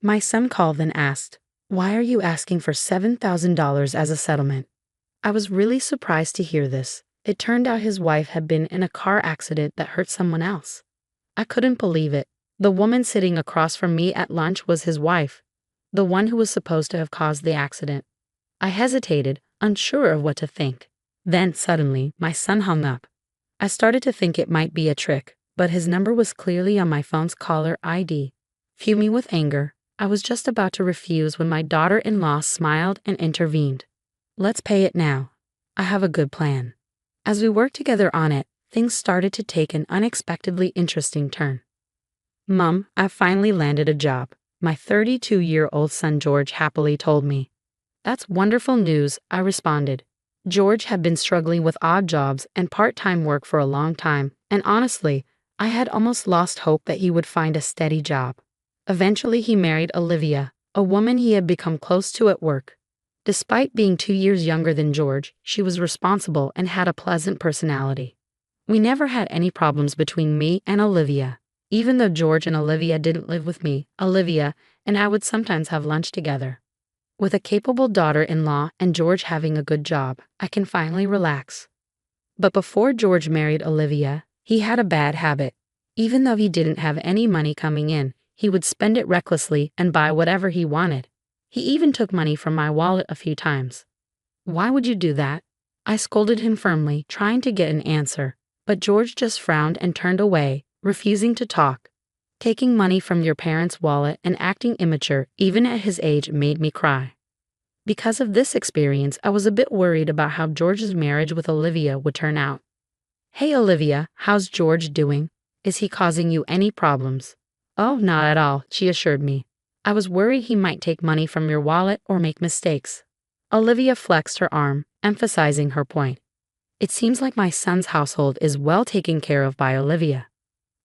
My son called and asked, "Why are you asking for $7,000 as a settlement?" I was really surprised to hear this. It turned out his wife had been in a car accident that hurt someone else. I couldn't believe it. The woman sitting across from me at lunch was his wife, the one who was supposed to have caused the accident. I hesitated, unsure of what to think. Then, suddenly, my son hung up. I started to think it might be a trick, but his number was clearly on my phone's caller ID. Fuming with anger, I was just about to refuse when my daughter-in-law smiled and intervened. "Let's pay it now. I have a good plan." As we worked together on it, things started to take an unexpectedly interesting turn. "Mom, I finally landed a job," my 32-year-old son George happily told me. "That's wonderful news," I responded. George had been struggling with odd jobs and part-time work for a long time, and honestly, I had almost lost hope that he would find a steady job. Eventually he married Olivia, a woman he had become close to at work. Despite being 2 years younger than George, she was responsible and had a pleasant personality. We never had any problems between me and Olivia. Even though George and Olivia didn't live with me, Olivia and I would sometimes have lunch together. With a capable daughter-in-law and George having a good job, I can finally relax. But before George married Olivia, he had a bad habit. Even though he didn't have any money coming in, he would spend it recklessly and buy whatever he wanted. He even took money from my wallet a few times. "Why would you do that?" I scolded him firmly, trying to get an answer, but George just frowned and turned away, refusing to talk. Taking money from your parents' wallet and acting immature, even at his age, made me cry. Because of this experience, I was a bit worried about how George's marriage with Olivia would turn out. "Hey Olivia, how's George doing? Is he causing you any problems?" "Oh, not at all," she assured me. "I was worried he might take money from your wallet or make mistakes." Olivia flexed her arm, emphasizing her point. "It seems like my son's household is well taken care of by Olivia."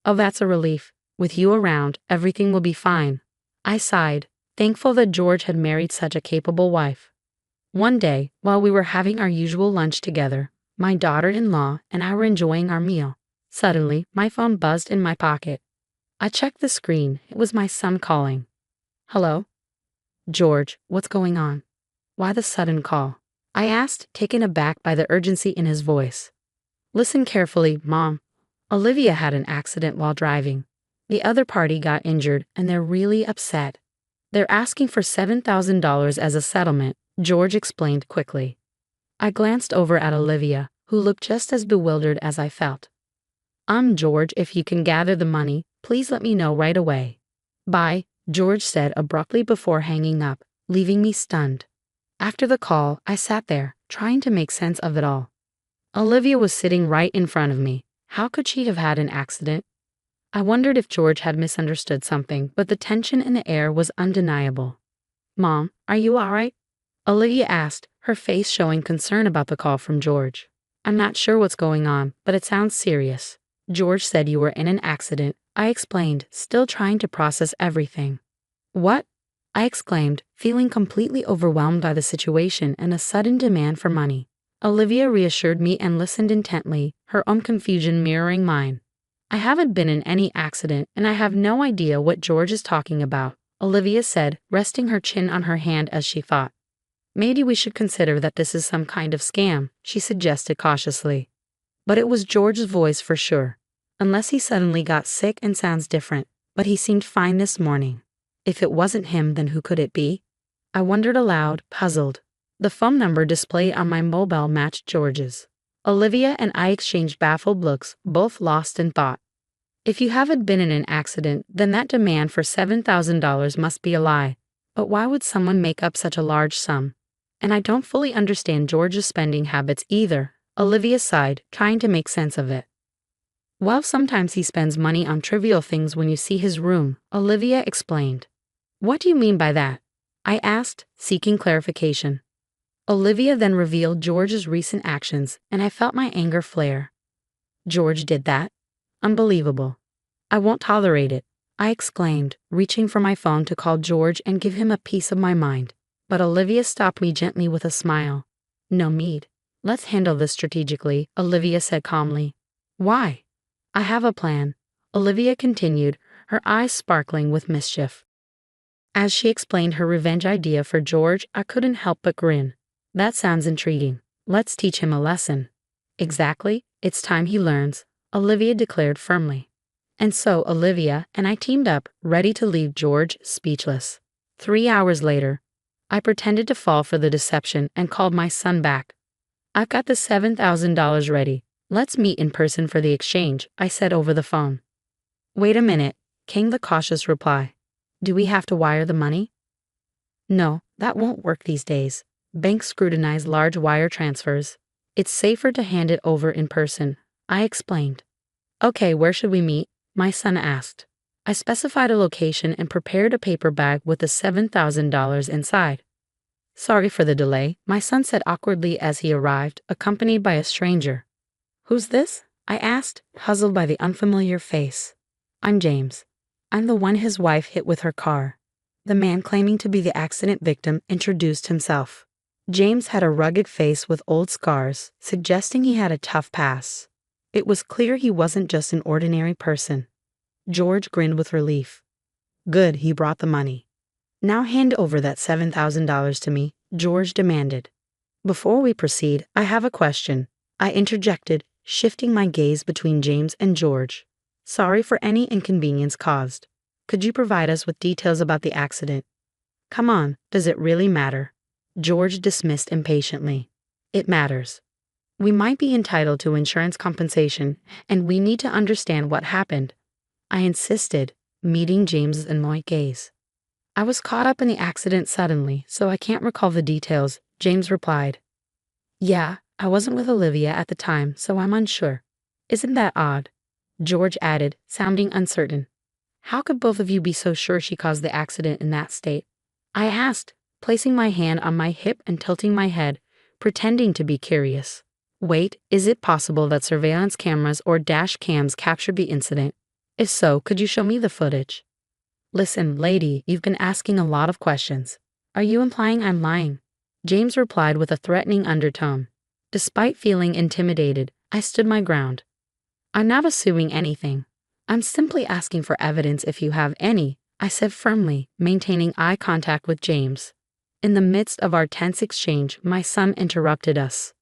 "Oh, that's a relief. With you around, everything will be fine." I sighed, thankful that George had married such a capable wife. One day, while we were having our usual lunch together, my daughter-in-law and I were enjoying our meal. Suddenly, my phone buzzed in my pocket. I checked the screen. It was my son calling. "Hello?" "George, what's going on? Why the sudden call?" I asked, taken aback by the urgency in his voice. "Listen carefully, Mom. Olivia had an accident while driving. The other party got injured, and they're really upset. They're asking for $7,000 as a settlement," George explained quickly. I glanced over at Olivia, who looked just as bewildered as I felt. George, if you can gather the money, please let me know right away." "Bye," George said abruptly before hanging up, leaving me stunned. After the call, I sat there, trying to make sense of it all. Olivia was sitting right in front of me. How could she have had an accident? I wondered if George had misunderstood something, but the tension in the air was undeniable. "Mom, are you all right?" Olivia asked, her face showing concern about the call from George. "I'm not sure what's going on, but it sounds serious. George said you were in an accident," I explained, still trying to process everything. "What?" I exclaimed, feeling completely overwhelmed by the situation and a sudden demand for money. Olivia reassured me and listened intently, her own confusion mirroring mine. "I haven't been in any accident, and I have no idea what George is talking about," Olivia said, resting her chin on her hand as she thought. "Maybe we should consider that this is some kind of scam," she suggested cautiously. But it was George's voice for sure. Unless he suddenly got sick and sounds different, but he seemed fine this morning. If it wasn't him, then who could it be? I wondered aloud, puzzled. The phone number displayed on my mobile matched George's. Olivia and I exchanged baffled looks, both lost in thought. If you haven't been in an accident, then that demand for $7,000 must be a lie. But why would someone make up such a large sum? And I don't fully understand George's spending habits either, Olivia sighed, trying to make sense of it. "Well, sometimes he spends money on trivial things when you see his room," Olivia explained. "What do you mean by that?" I asked, seeking clarification. Olivia then revealed George's recent actions, and I felt my anger flare. "George did that? Unbelievable. I won't tolerate it," I exclaimed, reaching for my phone to call George and give him a piece of my mind. But Olivia stopped me gently with a smile. "No need. Let's handle this strategically," Olivia said calmly. "Why?" "I have a plan," Olivia continued, her eyes sparkling with mischief. As she explained her revenge idea for George, I couldn't help but grin. That sounds intriguing. Let's teach him a lesson. Exactly, it's time he learns, Olivia declared firmly. And so Olivia and I teamed up, ready to leave George speechless. 3 hours later, I pretended to fall for the deception and called my son back. I've got the $7,000 ready. Let's meet in person for the exchange, I said over the phone. Wait a minute, came the cautious reply. Do we have to wire the money? No, that won't work these days. Banks scrutinize large wire transfers. It's safer to hand it over in person, I explained. Okay, where should we meet? My son asked. I specified a location and prepared a paper bag with the $7,000 inside. Sorry for the delay, my son said awkwardly as he arrived, accompanied by a stranger. Who's this? I asked, puzzled by the unfamiliar face. I'm James. I'm the one his wife hit with her car. The man claiming to be the accident victim introduced himself. James had a rugged face with old scars, suggesting he had a tough past. It was clear he wasn't just an ordinary person. George grinned with relief. Good, he brought the money. Now hand over that $7,000 to me, George demanded. Before we proceed, I have a question, I interjected, shifting my gaze between James and George. Sorry for any inconvenience caused. Could you provide us with details about the accident? Come on, does it really matter? George dismissed impatiently. It matters. We might be entitled to insurance compensation, and we need to understand what happened. I insisted, meeting James's annoyed gaze. I was caught up in the accident suddenly, so I can't recall the details, James replied. Yeah, I wasn't with Olivia at the time, so I'm unsure. Isn't that odd? George added, sounding uncertain. How could both of you be so sure she caused the accident in that state? I asked, placing my hand on my hip and tilting my head, pretending to be curious. Wait, is it possible that surveillance cameras or dash cams captured the incident? If so, could you show me the footage? Listen, lady, you've been asking a lot of questions. Are you implying I'm lying? James replied with a threatening undertone. Despite feeling intimidated, I stood my ground. I'm not assuming anything. I'm simply asking for evidence if you have any, I said firmly, maintaining eye contact with James. In the midst of our tense exchange, my son interrupted us.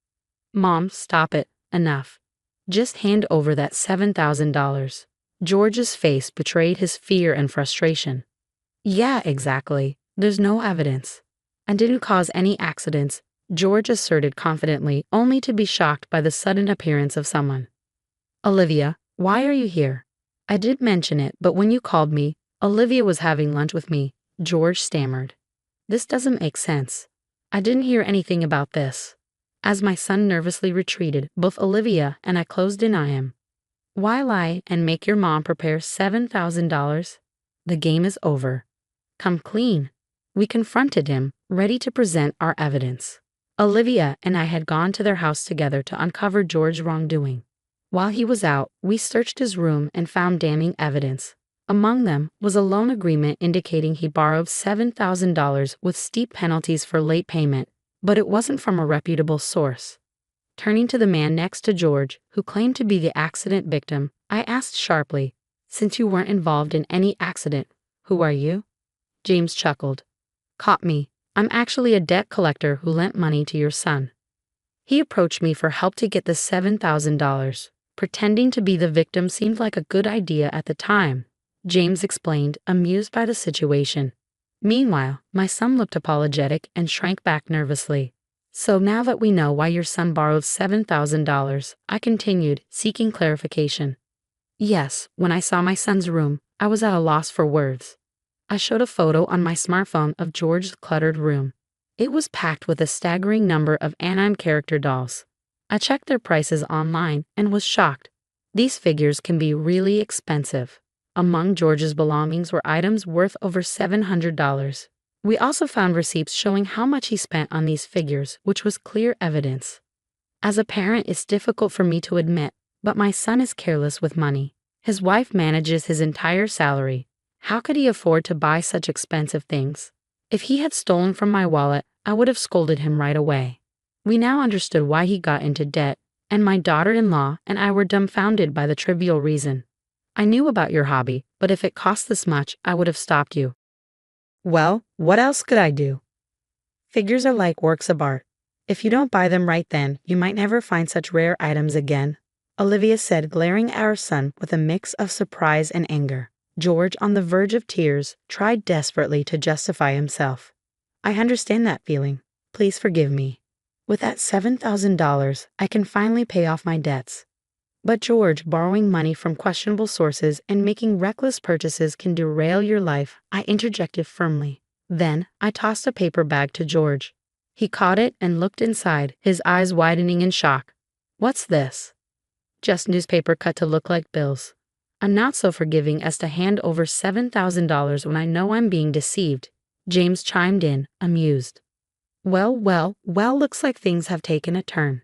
Mom, stop it, enough. Just hand over that $7,000. George's face betrayed his fear and frustration. Yeah, exactly. There's no evidence. I didn't cause any accidents, George asserted confidently, only to be shocked by the sudden appearance of someone. Olivia, why are you here? I did mention it, but when you called me, Olivia was having lunch with me, George stammered. This doesn't make sense. I didn't hear anything about this. As my son nervously retreated, both Olivia and I closed in on him. Why lie and make your mom prepare $7,000? The game is over. Come clean. We confronted him, ready to present our evidence. Olivia and I had gone to their house together to uncover George's wrongdoing. While he was out, we searched his room and found damning evidence. Among them was a loan agreement indicating he borrowed $7,000 with steep penalties for late payment, but it wasn't from a reputable source. Turning to the man next to George, who claimed to be the accident victim, I asked sharply, Since you weren't involved in any accident, who are you? James chuckled. Caught me. I'm actually a debt collector who lent money to your son. He approached me for help to get the $7,000. Pretending to be the victim seemed like a good idea at the time, James explained, amused by the situation. Meanwhile, my son looked apologetic and shrank back nervously. So now that we know why your son borrowed $7,000, I continued, seeking clarification. Yes, when I saw my son's room, I was at a loss for words. I showed a photo on my smartphone of George's cluttered room. It was packed with a staggering number of anime character dolls. I checked their prices online and was shocked. These figures can be really expensive. Among George's belongings were items worth over $700. We also found receipts showing how much he spent on these figures, which was clear evidence. As a parent, it's difficult for me to admit, but my son is careless with money. His wife manages his entire salary. How could he afford to buy such expensive things? If he had stolen from my wallet, I would have scolded him right away. We now understood why he got into debt, and my daughter-in-law and I were dumbfounded by the trivial reason. I knew about your hobby, but if it cost this much, I would have stopped you. Well, what else could I do? Figures are like works of art. If you don't buy them right then, you might never find such rare items again, Olivia said, glaring at her son with a mix of surprise and anger. George, on the verge of tears, tried desperately to justify himself. I understand that feeling. Please forgive me. With that $7,000, I can finally pay off my debts. But George, borrowing money from questionable sources and making reckless purchases can derail your life, I interjected firmly. Then, I tossed a paper bag to George. He caught it and looked inside, his eyes widening in shock. What's this? Just newspaper cut to look like bills. I'm not so forgiving as to hand over $7,000 when I know I'm being deceived, James chimed in, amused. Well, looks like things have taken a turn.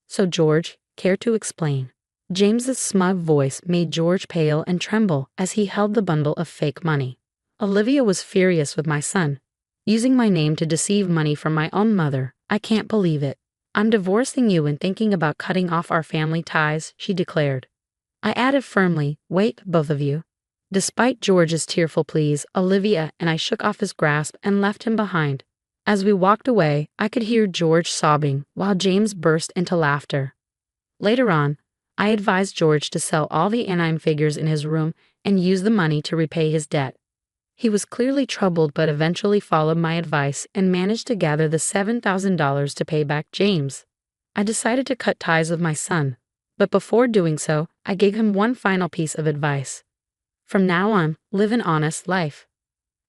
So George, care to explain? James's smug voice made George pale and tremble as he held the bundle of fake money. Olivia was furious with my son. Using my name to deceive money from my own mother, I can't believe it. I'm divorcing you and thinking about cutting off our family ties, she declared. I added firmly, wait, both of you. Despite George's tearful pleas, Olivia and I shook off his grasp and left him behind. As we walked away, I could hear George sobbing while James burst into laughter. Later on, I advised George to sell all the anime figures in his room and use the money to repay his debt. He was clearly troubled but eventually followed my advice and managed to gather the $7,000 to pay back James. I decided to cut ties with my son, but before doing so, I gave him one final piece of advice. From now on, live an honest life.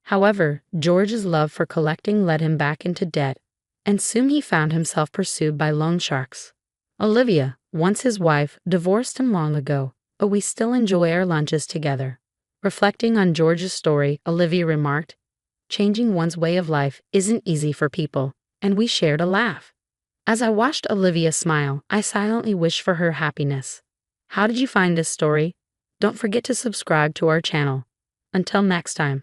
However, George's love for collecting led him back into debt, and soon he found himself pursued by loan sharks. Olivia, once his wife, divorced him long ago, but we still enjoy our lunches together. Reflecting on George's story, Olivia remarked, changing one's way of life isn't easy for people, and we shared a laugh. As I watched Olivia smile, I silently wished for her happiness. How did you find this story? Don't forget to subscribe to our channel. Until next time.